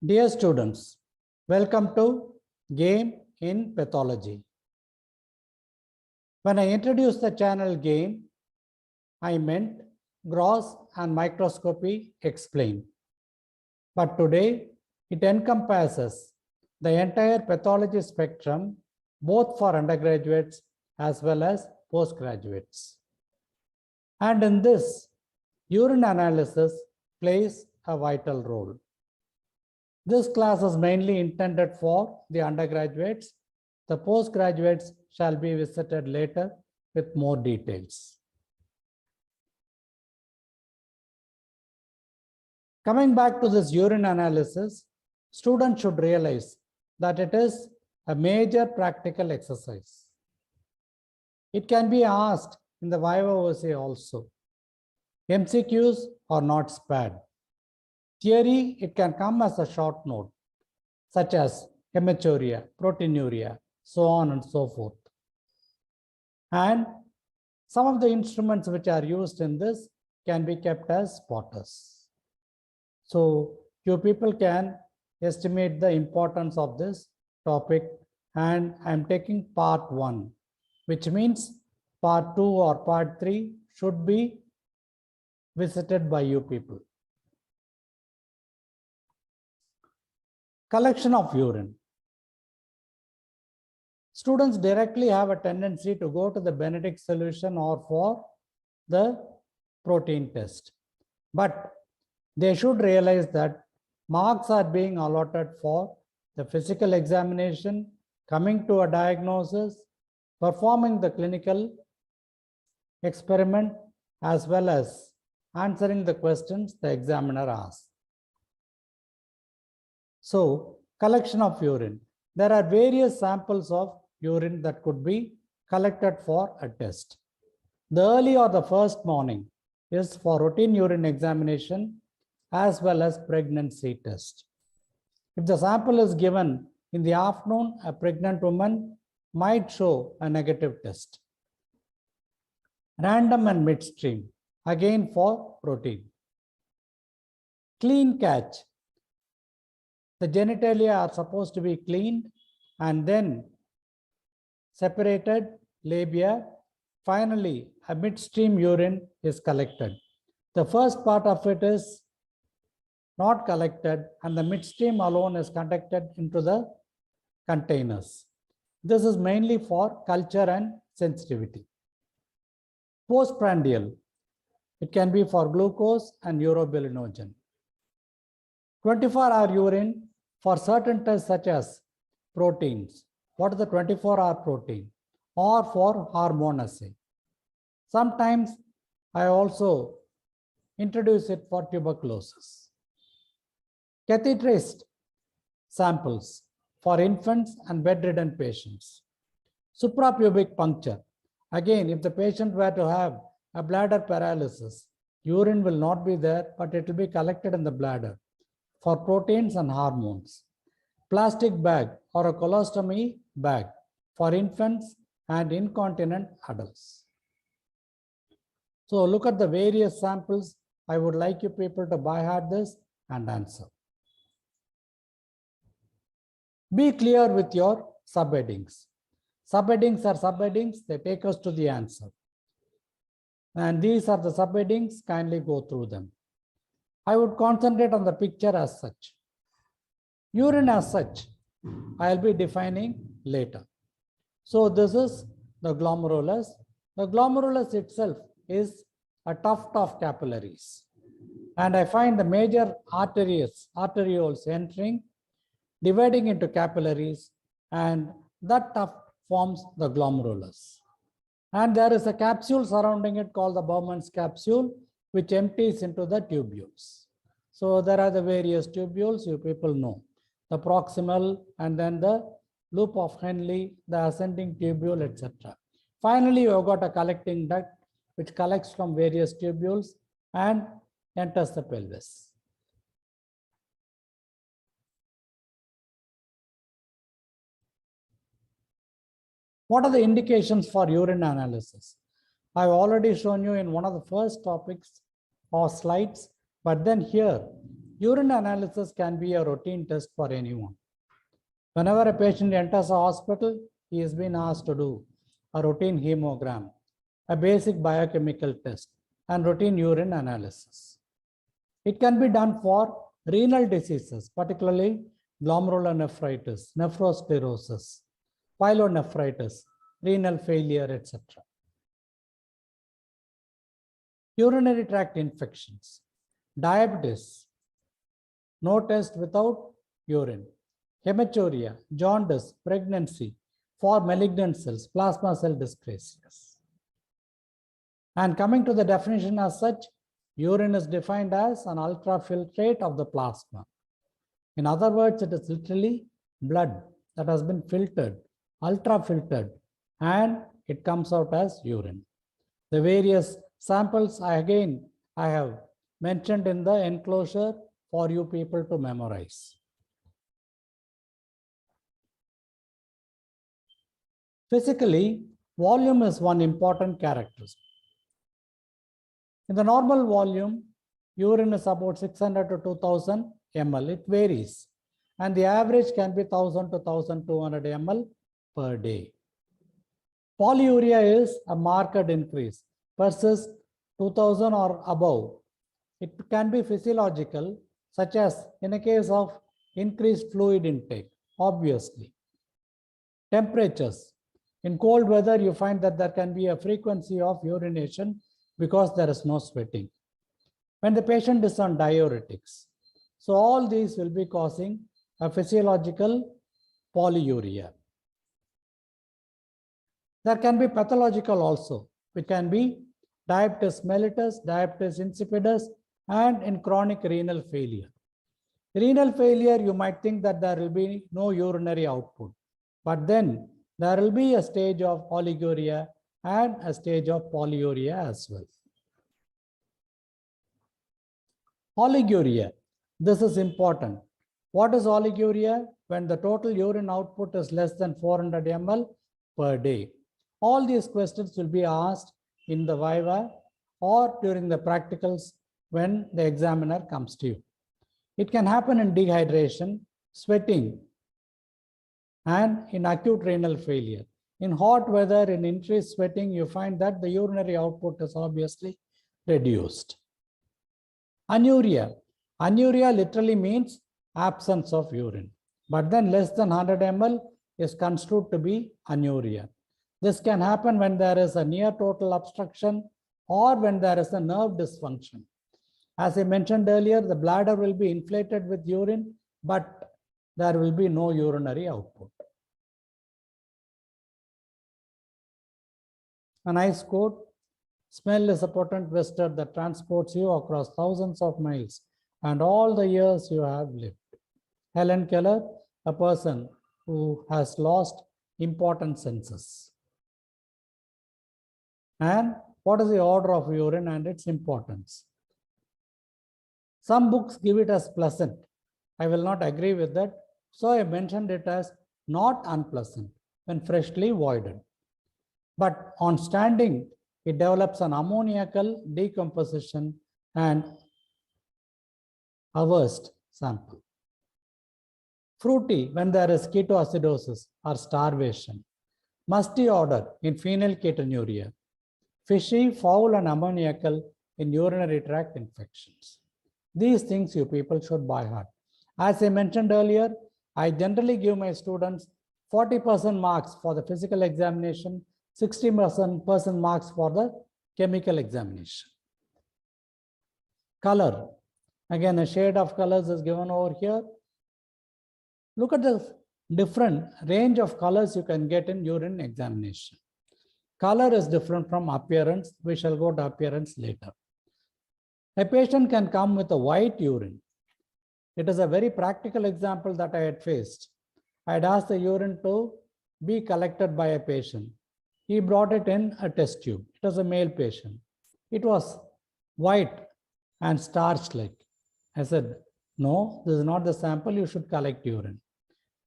Dear students, welcome to Game in Pathology. When I introduced the channel Game, I meant gross and microscopy explained. But today, it encompasses the entire pathology spectrum, both for undergraduates as well as postgraduates. And in this, urine analysis plays a vital role. This class is mainly intended for the undergraduates. The postgraduates shall be visited later with more details. Coming back to this urine analysis, students should realize that it is a major practical exercise. It can be asked in the viva essay also. MCQs are not spared. Theory, it can come as a short note, such as hematuria, proteinuria, so on and so forth. And some of the instruments which are used in this can be kept as spotters. So you people can estimate the importance of this topic, and I'm taking part 1, which means part 2 or part 3 should be visited by you people. Collection of urine. Students directly have a tendency to go to the Benedict solution or for the protein test. But they should realize that marks are being allotted for the physical examination, coming to a diagnosis, performing the clinical experiment, as well as answering the questions the examiner asks. So, collection of urine. There are various samples of urine that could be collected for a test. The early or the first morning is for routine urine examination as well as pregnancy test. If the sample is given in the afternoon, a pregnant woman might show a negative test. Random and midstream, again for protein. Clean catch. The genitalia are supposed to be cleaned and then separated, labia. Finally, a midstream urine is collected. The first part of it is not collected and the midstream alone is conducted into the containers. This is mainly for culture and sensitivity. Postprandial. It can be for glucose and urobilinogen. 24-hour urine for certain tests such as proteins. What is the 24-hour protein? Or for hormone assay. Sometimes I also introduce it for tuberculosis. Catheterized samples for infants and bedridden patients. Suprapubic puncture. Again, if the patient were to have a bladder paralysis, urine will not be there, but it will be collected in the bladder for proteins and hormones. Plastic bag or a colostomy bag for infants and incontinent adults. So look at the various samples. I would like you people to by heart this and answer. Be clear with your subheadings. Subheadings are subheadings, they take us to the answer. And these are the subheadings, kindly go through them. I would concentrate on the picture as such. Urine as such, I'll be defining later. So this is the glomerulus. The glomerulus itself is a tuft of capillaries. And I find the major arterioles entering, dividing into capillaries, and that tuft forms the glomerulus. And there is a capsule surrounding it called the Bowman's capsule, which empties into the tubules. So there are the various tubules, you people know. The proximal and then the loop of Henle, the ascending tubule, etc. Finally, you have got a collecting duct which collects from various tubules and enters the pelvis. What are the indications for urine analysis? I've already shown you in one of the first topics or slides, but then here Urine analysis can be a routine test for anyone. Whenever a patient enters a hospital, he is being asked to do a routine hemogram, a basic biochemical test, and routine urine analysis. It can be done for renal diseases, particularly glomerulonephritis, nephrosclerosis, pyelonephritis, renal failure, etc. Urinary tract infections, diabetes, no test without urine, hematuria, jaundice, pregnancy, for malignant cells, plasma cell dyscrasias. And coming to the definition as such, urine is defined as an ultrafiltrate of the plasma. In other words, it is literally blood that has been filtered, ultrafiltered, and it comes out as urine. The various samples I have mentioned in the enclosure for you people to memorize. Physically, volume is one important characteristic. In the normal volume, urine is about 600 to 2000 ml. It varies, and the average can be 1000 to 1200 ml per day. Polyuria is a marked increase, persist 2000 or above. It can be physiological, such as in a case of increased fluid intake, obviously. Temperatures. In cold weather, you find that there can be a frequency of urination because there is no sweating. When the patient is on diuretics. So all these will be causing a physiological polyuria. There can be pathological also. It can be diabetes mellitus, diabetes insipidus, and in chronic renal failure. Renal failure, you might think that there will be no urinary output, but then there will be a stage of oliguria and a stage of polyuria as well. Oliguria, this is important. What is oliguria? When the total urine output is less than 400 ml per day. All these questions will be asked in the viva or during the practicals when the examiner comes to you. It can happen in dehydration, sweating, and in acute renal failure. In hot weather, in increased sweating, you find that the urinary output is obviously reduced. Anuria. Anuria literally means absence of urine, but then less than 100 ml is construed to be anuria. This can happen when there is a near total obstruction or when there is a nerve dysfunction. As I mentioned earlier, the bladder will be inflated with urine, but there will be no urinary output. A nice quote: smell is a potent vestor that transports you across thousands of miles and all the years you have lived. Helen Keller, a person who has lost important senses. And what is the order of urine and its importance? Some books give it as pleasant. I will not agree with that. So I mentioned it as not unpleasant when freshly voided. But on standing, it develops an ammoniacal decomposition and a worst sample. Fruity when there is ketoacidosis or starvation. Musty odor in phenylketonuria. Fishy, foul, and ammoniacal in urinary tract infections. These things you people should by heart. As I mentioned earlier, I generally give my students 40% marks for the physical examination, 60% marks for the chemical examination. Color. Again, a shade of colors is given over here. Look at the different range of colors you can get in urine examination. Color is different from appearance. We shall go to appearance later. A patient can come with a white urine. It is a very practical example that I had faced. I had asked the urine to be collected by a patient. He brought it in a test tube. It was a male patient. It was white and starch-like. I said, no, this is not the sample. You should collect urine.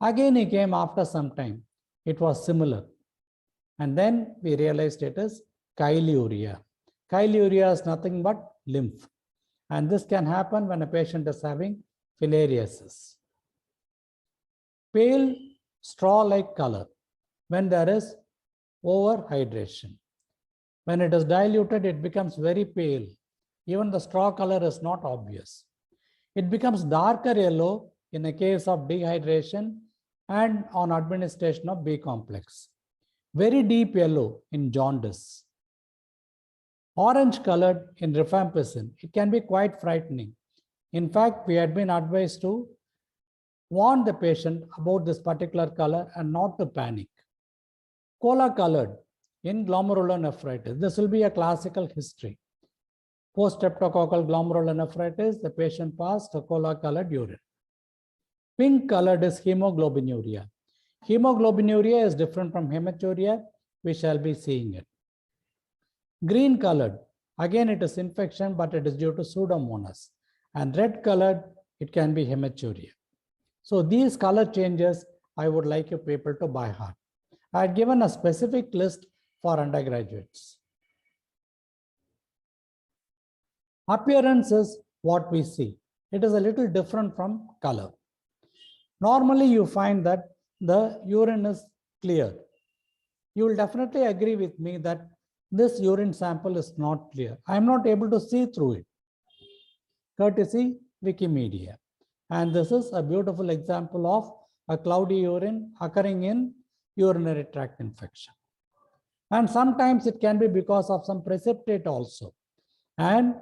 Again, he came after some time. It was similar. And then we realized it is chyluria. Chyluria is nothing but lymph. And this can happen when a patient is having filariasis. Pale straw-like color when there is overhydration. When it is diluted, it becomes very pale. Even the straw color is not obvious. It becomes darker yellow in the case of dehydration and on administration of B complex. Very deep yellow in jaundice. Orange colored in rifampicin. It can be quite frightening. In fact, we had been advised to warn the patient about this particular color and not to panic. Cola colored in glomerulonephritis. This will be a classical history. Post-streptococcal glomerulonephritis, the patient passed a cola colored urine. Pink colored is hemoglobinuria. Hemoglobinuria is different from hematuria. We shall be seeing it. Green colored, again it is infection, but it is due to Pseudomonas. And red colored, it can be hematuria. So these color changes, I would like you people to by heart. I had given a specific list for undergraduates. Appearance is what we see. It is a little different from color. Normally, you find that the urine is clear. You will definitely agree with me that this urine sample is not clear. I am not able to see through it. Courtesy Wikimedia. And this is a beautiful example of a cloudy urine occurring in urinary tract infection. And sometimes it can be because of some precipitate also. And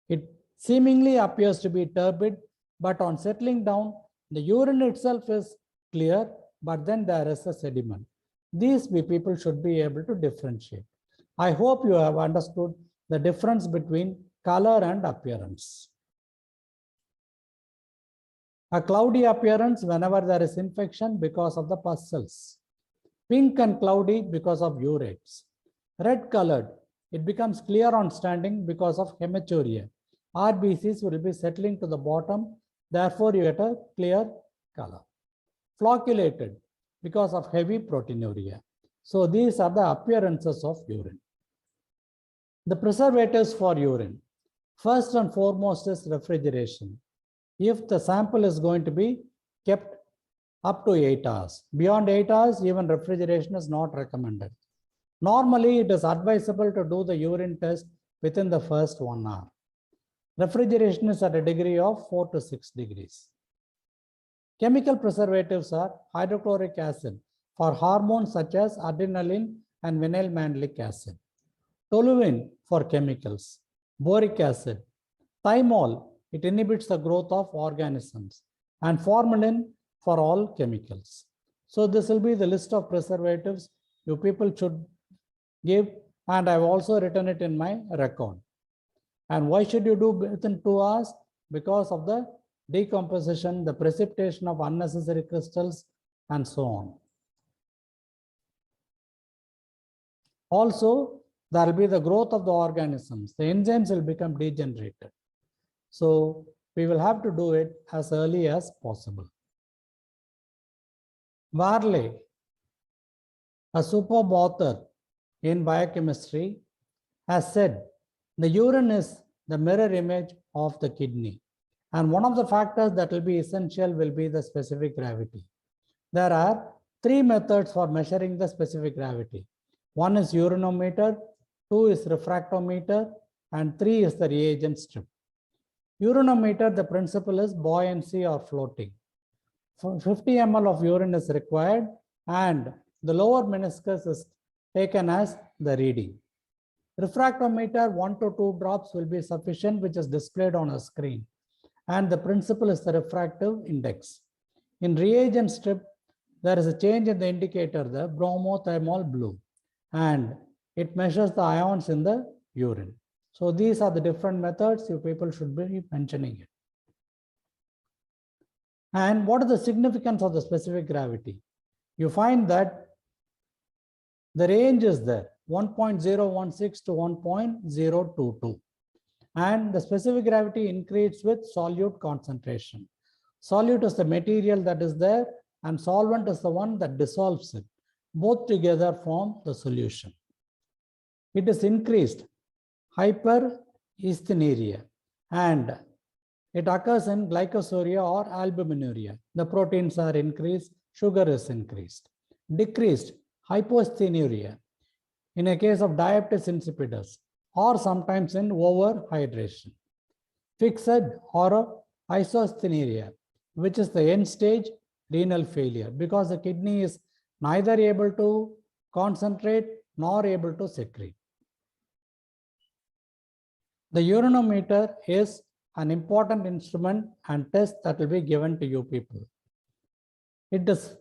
it seemingly appears to be turbid, but on settling down, the urine itself is clear, but then there is a sediment. These people should be able to differentiate. I hope you have understood the difference between color and appearance. A cloudy appearance whenever there is infection because of the pus cells. Pink and cloudy because of urates. Red colored, it becomes clear on standing because of hematuria. RBCs will be settling to the bottom, therefore you get a clear color. Flocculated because of heavy proteinuria. So these are the appearances of urine. The preservatives for urine. First and foremost is refrigeration. If the sample is going to be kept up to 8 hours. Beyond 8 hours, even refrigeration is not recommended. Normally, it is advisable to do the urine test within the first 1 hour. Refrigeration is at a degree of 4 to 6 degrees. Chemical preservatives are hydrochloric acid for hormones such as adrenaline and vinyl mandelic acid. Toluene for chemicals. Boric acid. Thymol, it inhibits the growth of organisms. And formalin for all chemicals. So this will be the list of preservatives you people should give, and I've also written it in my record. And why should you do within 2 hours? Because of the decomposition, the precipitation of unnecessary crystals, and so on. Also, there will be the growth of the organisms. The enzymes will become degenerated. So we will have to do it as early as possible. Varley, a superb author in biochemistry, has said the urine is the mirror image of the kidney. And one of the factors that will be essential will be the specific gravity. There are 3 methods for measuring the specific gravity. 1 is urinometer, 2 is refractometer, and 3 is the reagent strip. Urinometer, the principle is buoyancy or floating. 50 ml of urine is required, and the lower meniscus is taken as the reading. Refractometer, 1 to 2 drops will be sufficient, which is displayed on a screen. And the principle is the refractive index. In reagent strip, there is a change in the indicator, the bromothymol blue, and it measures the ions in the urine. So these are the different methods you people should be mentioning it. And what is the significance of the specific gravity? You find that the range is there, 1.016 to 1.022. And the specific gravity increases with solute concentration. Solute is the material that is there, and solvent is the one that dissolves it. Both together form the solution. It is increased hyperestheneria. and it occurs in glycosuria or albuminuria. The proteins are increased, sugar is increased. Decreased hyposthenuria in a case of diabetes insipidus or sometimes in overhydration. Fixed or isosthenuria, which is the end stage renal failure because the kidney is neither able to concentrate nor able to secrete. The urinometer is an important instrument and test that will be given to you people. It is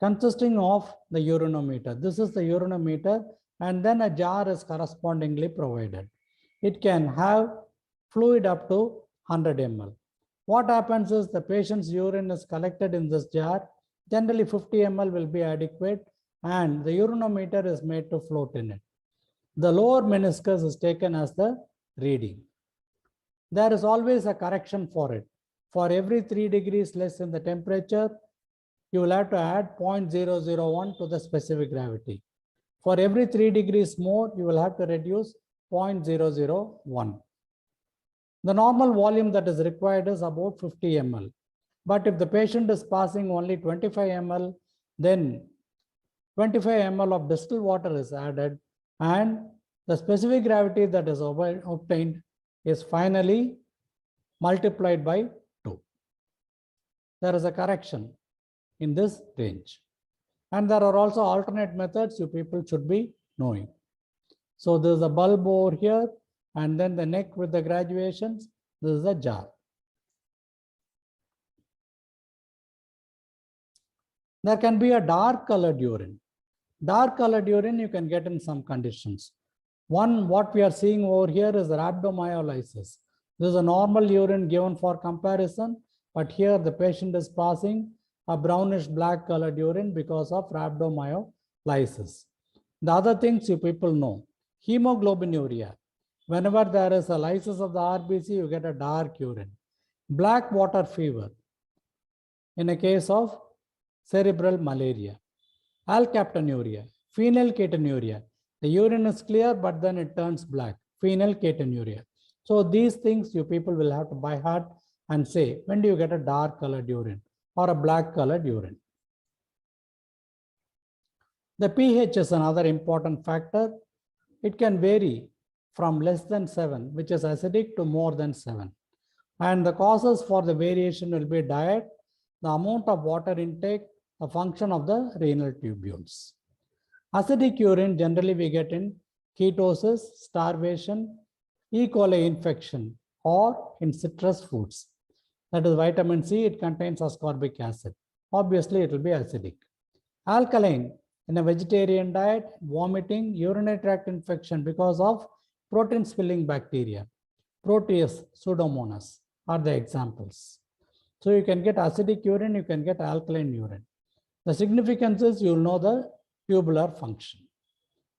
consisting of the urinometer. This is the urinometer, and then a jar is correspondingly provided. It can have fluid up to 100 ml. What happens is the patient's urine is collected in this jar. Generally 50 ml will be adequate, and the urinometer is made to float in it. The lower meniscus is taken as the reading. There is always a correction for it. For every 3 degrees less in the temperature, you will have to add 0.001 to the specific gravity. For every 3 degrees more, you will have to reduce 0.001. The normal volume that is required is about 50 ml. But if the patient is passing only 25 ml, then 25 ml of distilled water is added, and the specific gravity that is obtained is finally multiplied by 2. There is a correction in this range. And there are also alternate methods you people should be knowing. So there is a bulb over here, and then the neck with the graduations. This is a jar. There can be a dark colored urine. Dark colored urine you can get in some conditions. One, what we are seeing over here is rhabdomyolysis. This is a normal urine given for comparison, but here the patient is passing a brownish black colored urine because of rhabdomyolysis. The other things you people know, hemoglobinuria. Whenever there is a lysis of the RBC, you get a dark urine. Black water fever in a case of cerebral malaria. Alkaptonuria, phenylketonuria. The urine is clear, but then it turns black. Phenylketonuria. So these things you people will have to by heart and say, when do you get a dark colored urine or a black colored urine? The pH is another important factor. It can vary from less than 7, which is acidic, to more than 7. And the causes for the variation will be diet, the amount of water intake, the function of the renal tubules. Acidic urine generally we get in ketosis, starvation, E. coli infection, or in citrus foods. That is vitamin C, it contains ascorbic acid. Obviously, it will be acidic. Alkaline, in a vegetarian diet, vomiting, urinary tract infection because of protein spilling bacteria. Proteus, Pseudomonas are the examples. So you can get acidic urine, you can get alkaline urine. The significance is you will know the tubular function.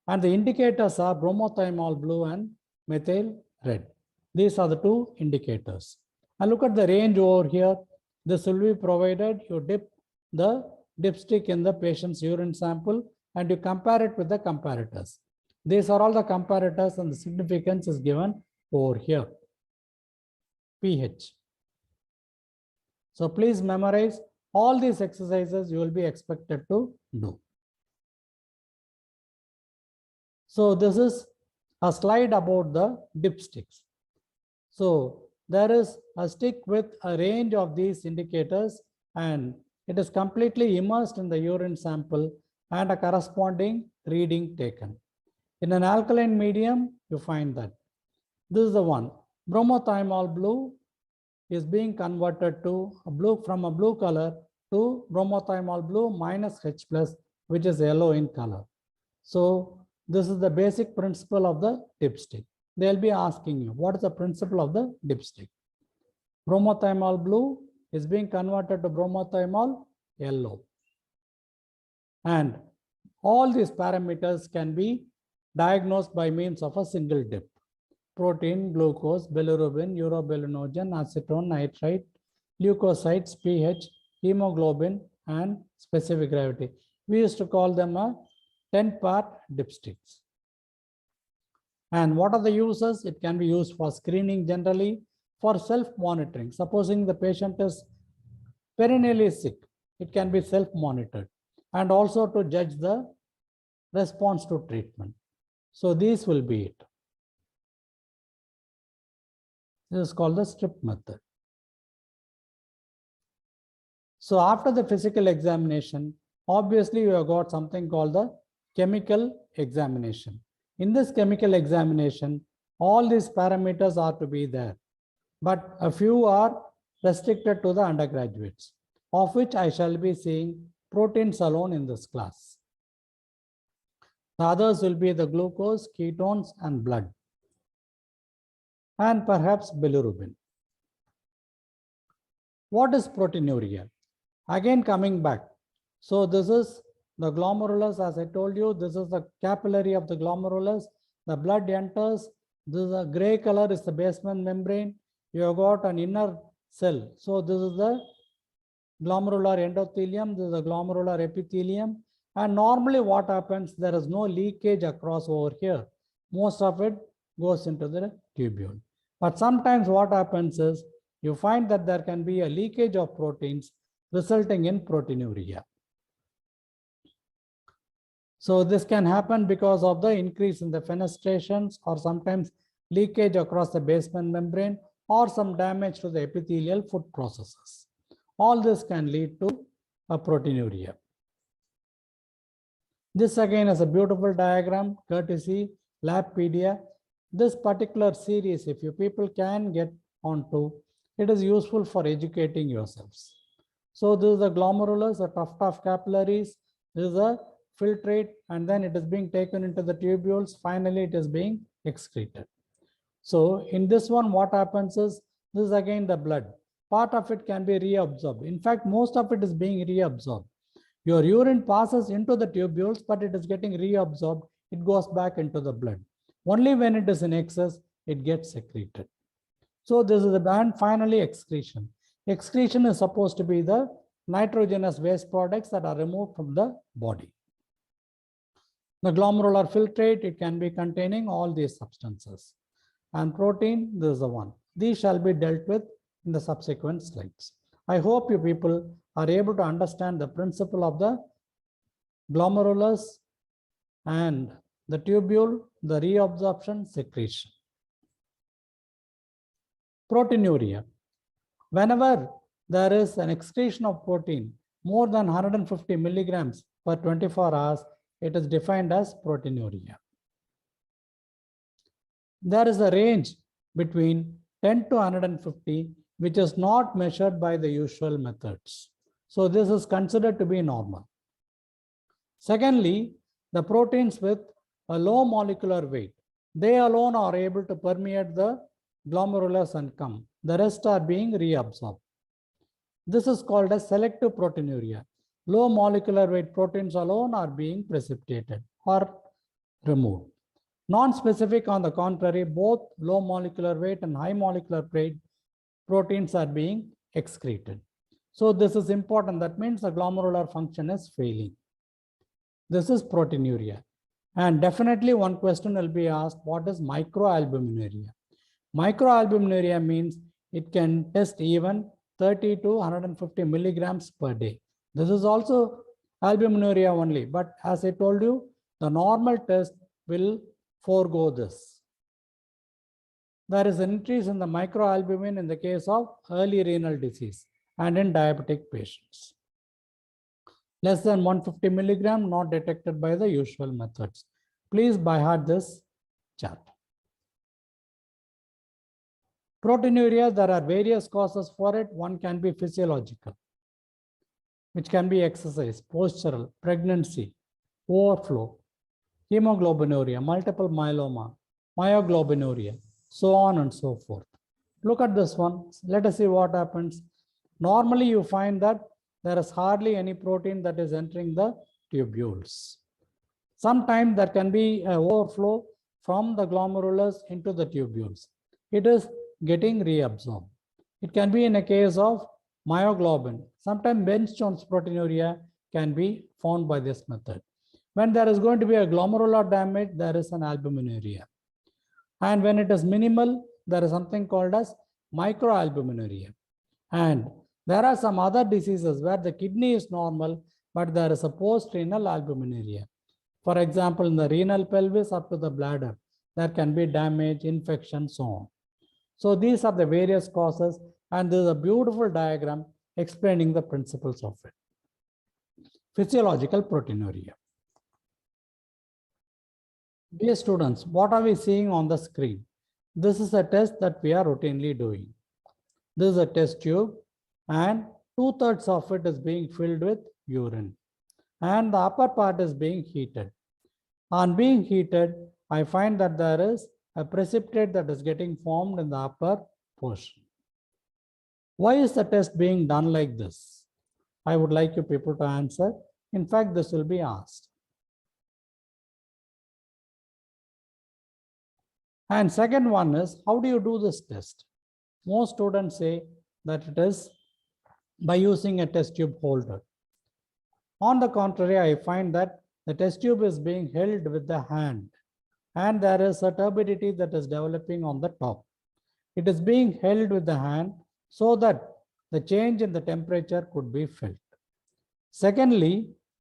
And the indicators are bromothymol blue and methyl red. These are the two indicators. And look at the range over here. This will be provided. You dip the dipstick in the patient's urine sample and you compare it with the comparators. These are all the comparators and the significance is given over here. pH. So please memorize all these exercises you will be expected to do. So this is a slide about the dipsticks. So there is a stick with a range of these indicators and it is completely immersed in the urine sample and a corresponding reading taken. In an alkaline medium, you find that. This is the one. Bromothymol blue is being converted to a blue, from a blue color to bromothymol blue minus H plus, which is yellow in color. So this is the basic principle of the dipstick. They'll be asking you, what is the principle of the dipstick? Bromothymol blue is being converted to bromothymol yellow. And all these parameters can be diagnosed by means of a single dip. Protein, glucose, bilirubin, urobilinogen, acetone, nitrite, leukocytes, pH, hemoglobin, and specific gravity. We used to call them a 10-part dipsticks. And what are the uses? It can be used for screening generally, for self-monitoring. Supposing the patient is perennially sick, it can be self-monitored, and also to judge the response to treatment. So these will be it. This is called the strip method. So after the physical examination, obviously you have got something called the chemical examination. In this chemical examination, all these parameters are to be there, but a few are restricted to the undergraduates, of which I shall be seeing proteins alone in this class. The others will be the glucose, ketones, and blood, and perhaps bilirubin. What is proteinuria? Again, coming back. So this is the glomerulus. As I told you, this is the capillary of the glomerulus. The blood enters. This is a gray color is the basement membrane. You have got an inner cell. So this is the glomerular endothelium. This is the glomerular epithelium. And normally what happens, there is no leakage across over here. Most of it goes into the tubule. But sometimes what happens is, you find that there can be a leakage of proteins resulting in proteinuria. So this can happen because of the increase in the fenestrations, or sometimes leakage across the basement membrane, or some damage to the epithelial foot processes. All this can lead to a proteinuria. This again is a beautiful diagram, courtesy labpedia. This particular series, if you people can get onto, it is useful for educating yourselves. So this is the glomerulus, a tuft of capillaries. This is a filtrate, and then it is being taken into the tubules. Finally, it is being excreted. So in this one, what happens is, this is again the blood. Part of it can be reabsorbed. In fact, most of it is being reabsorbed. Your urine passes into the tubules, but it is getting reabsorbed. It goes back into the blood. Only when it is in excess, it gets secreted. So this is the band. Finally, excretion. Excretion is supposed to be the nitrogenous waste products that are removed from the body. The glomerular filtrate, it can be containing all these substances. And protein, this is the one. These shall be dealt with in the subsequent slides. I hope you people are able to understand the principle of the glomerulus and the tubule, the reabsorption, secretion. Proteinuria. Whenever there is an excretion of protein more than 150 milligrams per 24 hours, it is defined as proteinuria. There is a range between 10 to 150, which is not measured by the usual methods. So this is considered to be normal. Secondly, the proteins with a low molecular weight, they alone are able to permeate the glomerulus and come. The rest are being reabsorbed. This is called as selective proteinuria. Low molecular weight proteins alone are being precipitated or removed. Non-specific, on the contrary, both low molecular weight and high molecular weight proteins are being excreted. So this is important. That means the glomerular function is failing. This is proteinuria. And definitely one question will be asked, what is microalbuminuria? Microalbuminuria means it can test even 30 to 150 milligrams per day. This is also albuminuria only, but as I told you, the normal test will forego this. There is an increase in the microalbumin in the case of early renal disease and in diabetic patients. Less than 150 milligram not detected by the usual methods. Please by heart this chart. Proteinuria, there are various causes for it. One can be physiological, which can be exercise, postural, pregnancy, overflow, hemoglobinuria, multiple myeloma, myoglobinuria, so on and so forth. Look at this one. Let us see what happens. Normally, you find that there is hardly any protein that is entering the tubules. Sometimes there can be an overflow from the glomerulus into the tubules. It is getting reabsorbed. It can be in a case of myoglobin. Sometimes Bence-Jones proteinuria can be found by this method. When there is going to be a glomerular damage, there is an albuminuria. And when it is minimal, there is something called as microalbuminuria. And there are some other diseases where the kidney is normal, but there is a post-renal albuminuria. For example, in the renal pelvis up to the bladder, there can be damage, infection, so on. So these are the various causes, and there is a beautiful diagram explaining the principles of it. Physiological proteinuria. Dear students, what are we seeing on the screen? This is a test that we are routinely doing. This is a test tube, and 2/3 of it is being filled with urine, and the upper part is being heated. On being heated, I find that there is a precipitate that is getting formed in the upper portion. Why is the test being done like this? I would like you people to answer. In fact, this will be asked. And second one is, how do you do this test? Most students say that it is by using a test tube holder. On the contrary, I find that the test tube is being held with the hand, and there is a turbidity that is developing on the top. It is being held with the hand so that the change in the temperature could be felt. Secondly,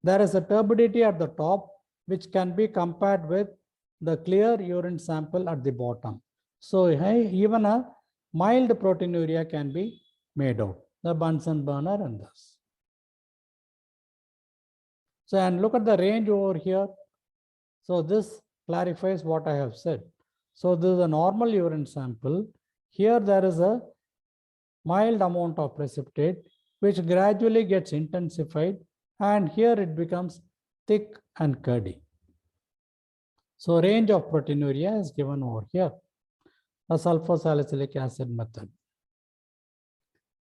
there is a turbidity at the top which can be compared with the clear urine sample at the bottom. So even a mild proteinuria can be made out, the Bunsen burner and this. So, and look at the range over here. So this clarifies what I have said. So this is a normal urine sample. Here there is a mild amount of precipitate which gradually gets intensified, and here it becomes thick and curdy. So range of proteinuria is given over here. The sulfur salicylic acid method.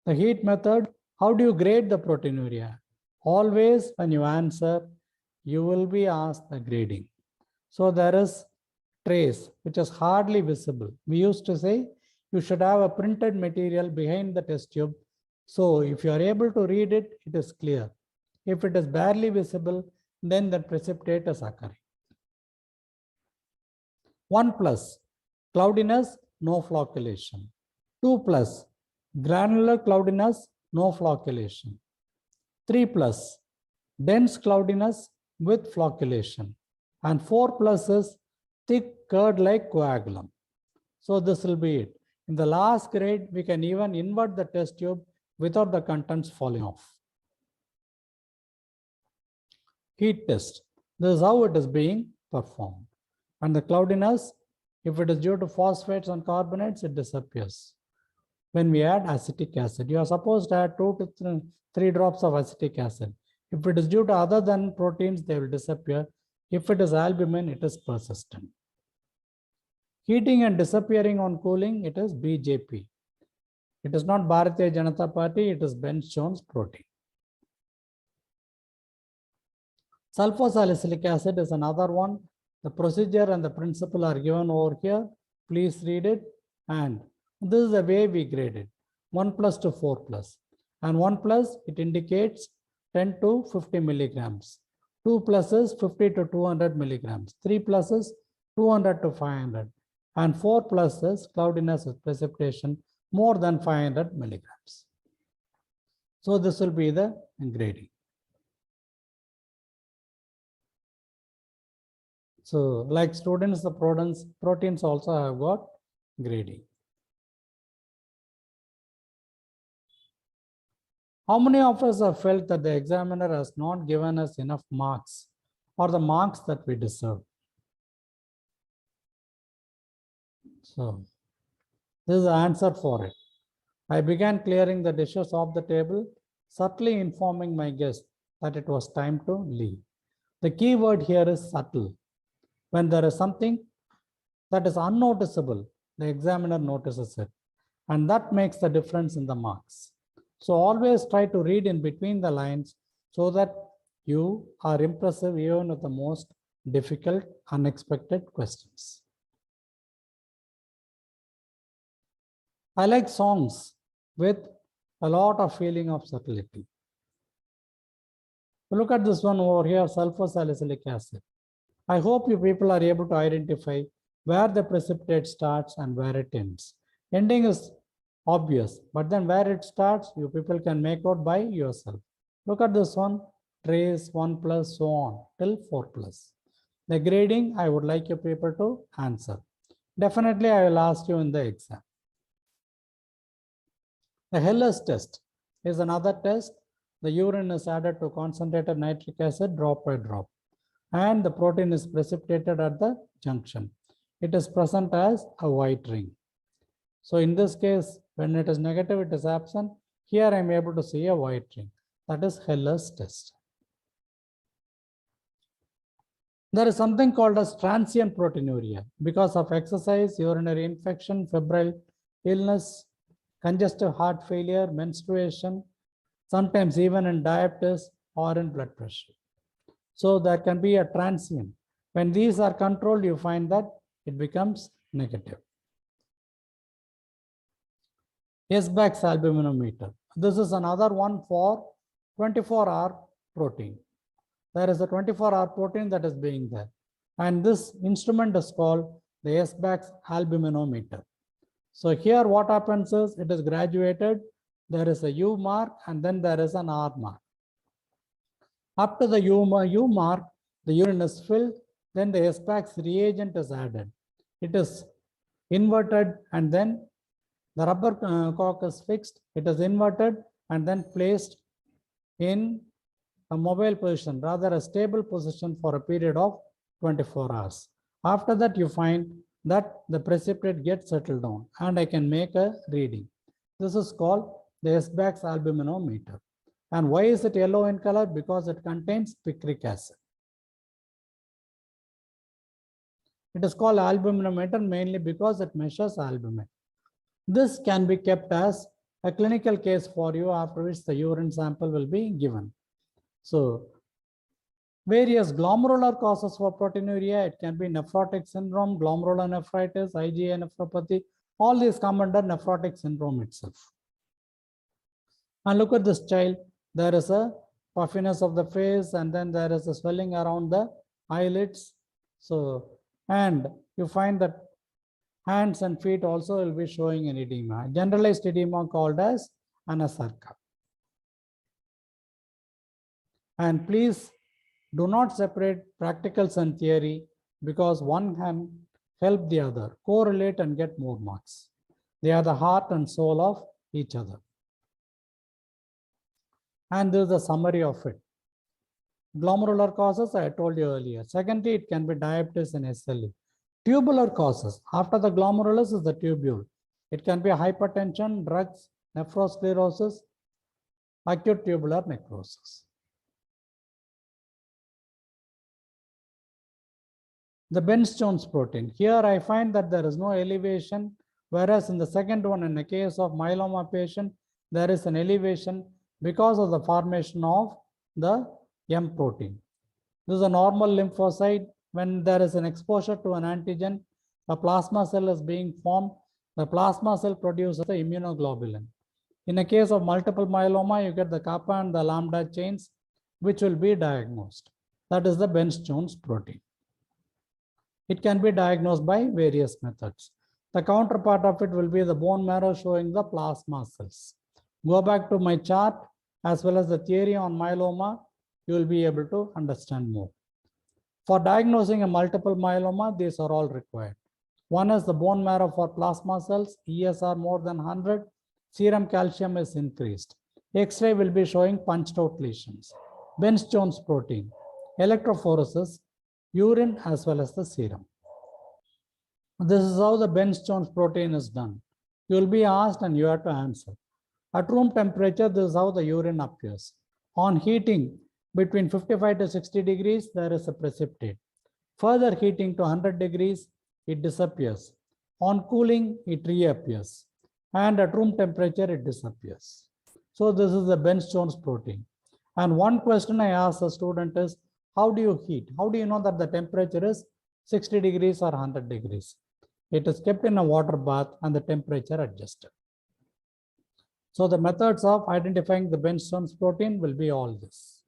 The heat method, how do you grade the proteinuria? Always when you answer, you will be asked the grading. So there is trace which is hardly visible. We used to say you should have a printed material behind the test tube. So if you are able to read it, it is clear. If it is barely visible, then the precipitate is occurring. 1+, cloudiness, no flocculation. 2+, granular cloudiness, no flocculation. 3+, dense cloudiness with flocculation. And 4+ is thick curd-like coagulum. So this will be it. In the last grade, we can even invert the test tube without the contents falling off. Heat test. This is how it is being performed. And the cloudiness, if it is due to phosphates and carbonates, it disappears. When we add acetic acid, you are supposed to add 2 to 3 drops of acetic acid. If it is due to other than proteins, they will disappear. If it is albumin, it is persistent. Heating and disappearing on cooling, it is BJP. It is not Bharatiya Janata Party, it is Bence-Jones protein. Sulfur salicylic acid is another one. The procedure and the principle are given over here. Please read it. And this is the way we grade it. 1+ to 4+. And 1+, it indicates 10 to 50 milligrams. 2+ is 50 to 200 milligrams. 3+ is 200 to 500. And 4+ is cloudiness with precipitation more than 500 milligrams. So this will be the grading. So like students, the proteins also have got grading. How many of us have felt that the examiner has not given us enough marks or the marks that we deserve? So this is the answer for it. I began clearing the dishes off the table, subtly informing my guest that it was time to leave. The key word here is subtle. When there is something that is unnoticeable, the examiner notices it, and that makes the difference in the marks. So always try to read in between the lines so that you are impressive even with the most difficult, unexpected questions. I like songs with a lot of feeling of subtlety. Look at this one over here, sulfur salicylic acid. I hope you people are able to identify where the precipitate starts and where it ends. Ending is obvious, but then where it starts, you people can make out by yourself. Look at this one, trace 1 plus so on till 4 plus. The grading, I would like you people to answer. Definitely, I will ask you in the exam. The Heller's test is another test. The urine is added to concentrated nitric acid drop by drop, and the protein is precipitated at the junction. It is present as a white ring. So in this case, when it is negative, it is absent. Here I am able to see a white ring. That is Heller's test. There is something called as transient proteinuria because of exercise, urinary infection, febrile illness, congestive heart failure, menstruation, sometimes even in diabetes or in blood pressure. So there can be a transient. When these are controlled, you find that it becomes negative. Esbach's albuminometer. This is another one for 24-hour protein. There is a 24-hour protein that is being there. And this instrument is called the Esbach's albuminometer. So here what happens is it is graduated. There is a U mark and then there is an R mark. Up to the U mark, the urine is filled. Then the Esbach's reagent is added. It is inverted and then the rubber cork is fixed. It is inverted and then placed in a mobile position, rather a stable position for a period of 24 hours. After that, you find that the precipitate gets settled down and I can make a reading. This is called the Esbach's albuminometer. And why is it yellow in color? Because it contains picric acid. It is called albuminometer mainly because it measures albumin. This can be kept as a clinical case for you, after which the urine sample will be given. So, various glomerular causes for proteinuria, it can be nephrotic syndrome, glomerulonephritis, IgA nephropathy, all these come under nephrotic syndrome itself. And look at this child, there is a puffiness of the face and then there is a swelling around the eyelids. So, and you find that hands and feet also will be showing an edema, generalized edema called as anasarca. And please do not separate practicals and theory because one can help the other, correlate and get more marks. They are the heart and soul of each other. And this is the summary of it. Glomerular causes, I told you earlier. Secondly, it can be diabetes and SLE. Tubular causes, after the glomerulus is the tubule. It can be hypertension, drugs, nephrosclerosis, acute tubular necrosis. The Bence-Jones protein. Here I find that there is no elevation, whereas in the second one, in the case of myeloma patient, there is an elevation because of the formation of the M protein. This is a normal lymphocyte. When there is an exposure to an antigen, a plasma cell is being formed. The plasma cell produces the immunoglobulin. In a case of multiple myeloma, you get the kappa and the lambda chains, which will be diagnosed. That is the Bence-Jones protein. It can be diagnosed by various methods. The counterpart of it will be the bone marrow showing the plasma cells. Go back to my chart as well as the theory on myeloma, you will be able to understand more. For diagnosing a multiple myeloma, these are all required. One is the bone marrow for plasma cells, ESR more than 100, serum calcium is increased. X-ray will be showing punched out lesions. Bence-Jones protein, electrophoresis, urine as well as the serum. This is how the Bence-Jones protein is done. You will be asked and you have to answer. At room temperature, this is how the urine appears. On heating, between 55 to 60 degrees, there is a precipitate. Further heating to 100 degrees, it disappears. On cooling, it reappears. And at room temperature, it disappears. So this is the Bence-Jones protein. And one question I ask the student is, how do you heat? How do you know that the temperature is 60 degrees or 100 degrees? It is kept in a water bath and the temperature adjusted. So the methods of identifying the Bence-Jones protein will be all this.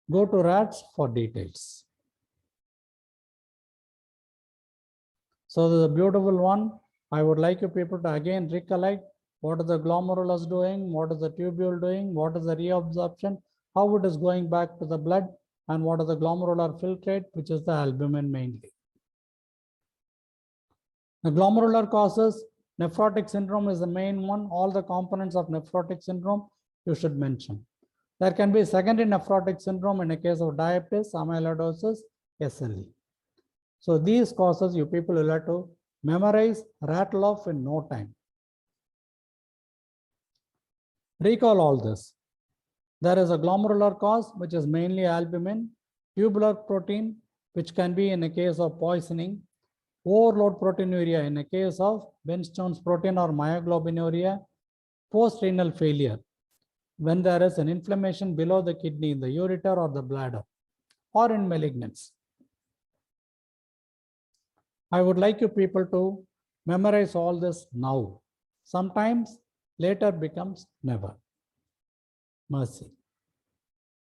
Go to R.A.T.S for details. So the beautiful one, I would like you people to again recollect What is the glomerulus doing? What is the tubule doing? What is the reabsorption? How it is going back to the blood? And what is the glomerular filtrate, which is the albumin mainly. The glomerular causes, nephrotic syndrome is the main one. All the components of nephrotic syndrome you should mention. There can be secondary nephrotic syndrome in a case of diabetes, amyloidosis, SLE. So these causes you people will have to memorize, rattle off in no time. Recall all this. There is a glomerular cause, which is mainly albumin, tubular protein, which can be in a case of poisoning, overload proteinuria in a case of Bence protein or myoglobinuria, post-renal failure, when there is an inflammation below the kidney in the ureter or the bladder, or in malignancy. I would like you people to memorize all this now. Sometimes later becomes never. Mercy.